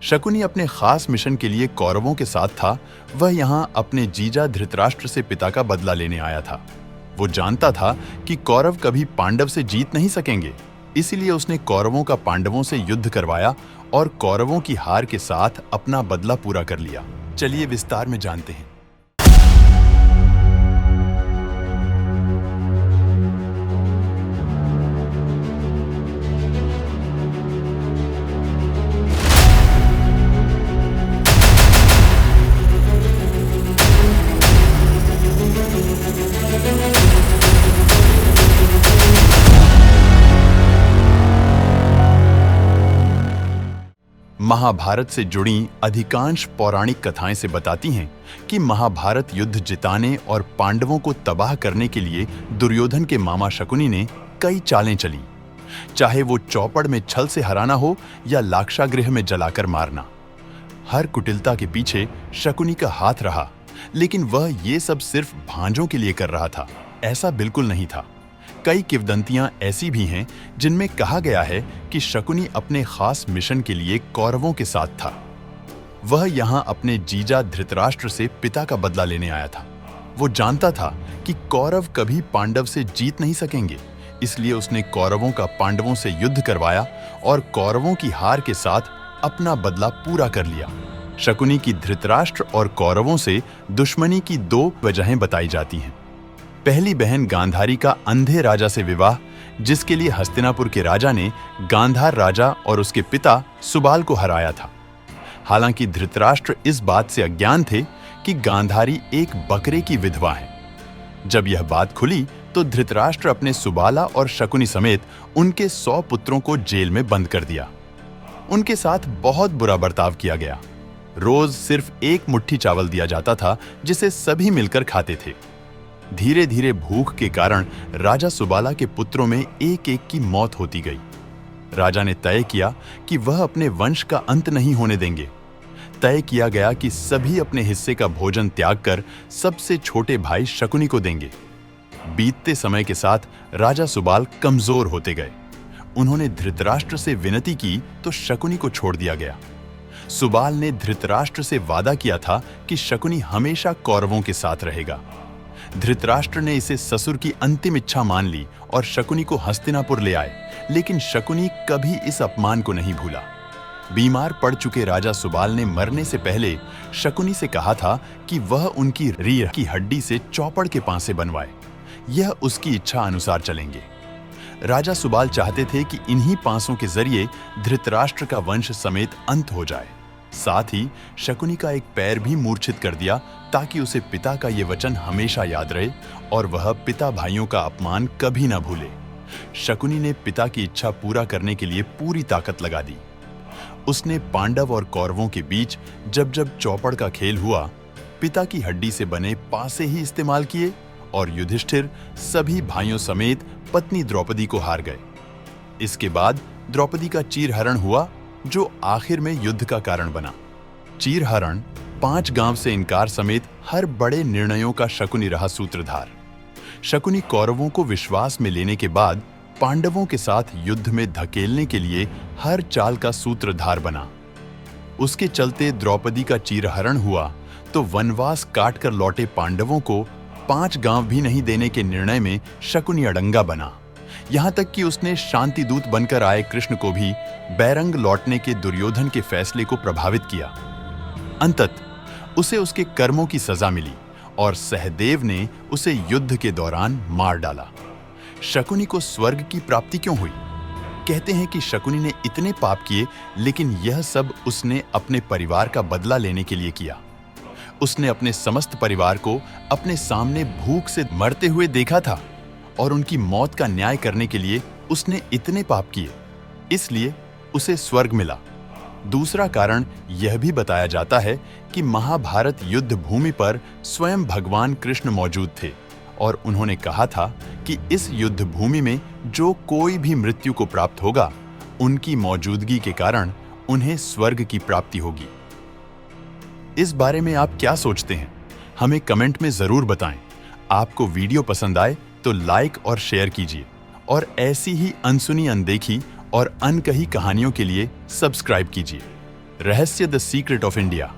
शकुनी अपने खास मिशन के लिए कौरवों के साथ था। वह यहाँ अपने जीजा धृतराष्ट्र से पिता का बदला लेने आया था। वो जानता था कि कौरव कभी पांडव से जीत नहीं सकेंगे, इसीलिए उसने कौरवों का पांडवों से युद्ध करवाया और कौरवों की हार के साथ अपना बदला पूरा कर लिया। चलिए विस्तार में जानते हैं। महाभारत से जुड़ी अधिकांश पौराणिक कथाएं से बताती हैं कि महाभारत युद्ध जिताने और पांडवों को तबाह करने के लिए दुर्योधन के मामा शकुनी ने कई चालें चली। चाहे वो चौपड़ में छल से हराना हो या लाक्षागृह में जलाकर मारना, हर कुटिलता के पीछे शकुनी का हाथ रहा। लेकिन वह ये सब सिर्फ भांजों के लिए कर रहा था, ऐसा बिल्कुल नहीं था। कई किंवदंतियां ऐसी भी हैं जिनमें कहा गया है कि शकुनी अपने खास मिशन के लिए कौरवों के साथ था। वह यहां अपने जीजा धृतराष्ट्र से पिता का बदला लेने आया था। वो जानता था कि कौरव कभी पांडव से जीत नहीं सकेंगे, इसलिए उसने कौरवों का पांडवों से युद्ध करवाया और कौरवों की हार के साथ अपना बदला पूरा कर लिया। शकुनी की धृतराष्ट्र और कौरवों से दुश्मनी की दो वजहें बताई जाती हैं। पहली बहन गांधारी का अंधे राजा से विवाह, जिसके लिए हस्तिनापुर के राजा ने गांधार राजा और उसके पिता सुबाल को हराया था। हालांकि धृतराष्ट्र इस बात से अज्ञान थे कि गांधारी एक बकरे की विधवा है। जब यह बात खुली तो धृतराष्ट्र अपने सुबाला और शकुनी समेत उनके 100 पुत्रों को जेल में बंद कर दिया। उनके साथ बहुत बुरा बर्ताव किया गया। रोज सिर्फ एक मुट्ठी चावल दिया जाता था, जिसे सभी मिलकर खाते थे। धीरे धीरे भूख के कारण राजा सुबाला के पुत्रों में एक एक की मौत होती गई। राजा ने तय किया कि वह अपने वंश का अंत नहीं होने देंगे। तय किया गया कि सभी अपने हिस्से का भोजन त्याग कर सबसे छोटे भाई शकुनी को देंगे। बीतते समय के साथ राजा सुबाल कमजोर होते गए। उन्होंने धृतराष्ट्र से विनती की तो शकुनी को छोड़ दिया गया। सुबाल ने धृतराष्ट्र से वादा किया था कि शकुनी हमेशा कौरवों के साथ रहेगा। धृतराष्ट्र ने इसे ससुर की अंतिम इच्छा मान ली और शकुनी को हस्तिनापुर ले आए, लेकिन शकुनी कभी इस अपमान को नहीं भूला। बीमार पड़ चुके राजा सुबाल ने मरने से पहले शकुनी से कहा था कि वह उनकी रीढ़ की हड्डी से चौपड़ के पांसे बनवाए। यह उसकी इच्छा अनुसार चलेंगे। राजा सुबाल चाहते थे कि इन्हीं पांसों के जरिए धृतराष्ट्र का वंश समेत अंत हो जाए। साथ ही शकुनी का एक पैर भी मूर्छित कर दिया, ताकि उसे पिता का ये वचन हमेशा याद रहे और वह पिता भाइयों का अपमान कभी न भूले। शकुनी ने पिता की इच्छा पूरा करने के लिए पूरी ताकत लगा दी। उसने पांडव और कौरवों के बीच जब जब चौपड़ का खेल हुआ, पिता की हड्डी से बने पासे ही इस्तेमाल किए और युधिष्ठिर सभी भाइयों समेत पत्नी द्रौपदी को हार गए। इसके बाद द्रौपदी का चीरहरण हुआ, जो आखिर में युद्ध का कारण बना। चीरहरण, 5 गांव से इनकार समेत हर बड़े निर्णयों का शकुनी रहा सूत्रधार। शकुनी कौरवों को विश्वास में लेने के बाद पांडवों के साथ युद्ध में धकेलने के लिए हर चाल का सूत्रधार बना। उसके चलते द्रौपदी का चीरहरण हुआ तो वनवास काट कर लौटे पांडवों को 5 गांव भी नहीं देने के निर्णय में शकुनी अड़ंगा बना। यहां तक कि उसने शांति दूत बनकर आए कृष्ण को भी बैरंग लौटने के दुर्योधन के फैसले को प्रभावित किया। अंततः उसे उसके कर्मों की सजा मिली और सहदेव ने उसे युद्ध के दौरान मार डाला। शकुनी को स्वर्ग की प्राप्ति क्यों हुई? कहते हैं कि शकुनी ने इतने पाप किए, लेकिन यह सब उसने अपने परिवार का बदला लेने के लिए किया। उसने अपने समस्त परिवार को अपने सामने भूख से मरते हुए देखा था और उनकी मौत का न्याय करने के लिए उसने इतने पाप किए, इसलिए उसे स्वर्ग मिला। दूसरा कारण यह भी बताया जाता है कि महाभारत युद्ध भूमि पर स्वयं भगवान कृष्ण मौजूद थे और उन्होंने कहा था कि इस युद्ध भूमि में जो कोई भी मृत्यु को प्राप्त होगा, उनकी मौजूदगी के कारण उन्हें स्वर्ग की प्राप्ति होगी। इस बारे में आप क्या सोचते हैं? हमें कमेंट में जरूर बताएं। आपको वीडियो पसंद आए तो लाइक और शेयर कीजिए और ऐसी ही अनसुनी, अनदेखी और अनकही कहानियों के लिए सब्सक्राइब कीजिए। रहस्य द सीक्रेट ऑफ इंडिया।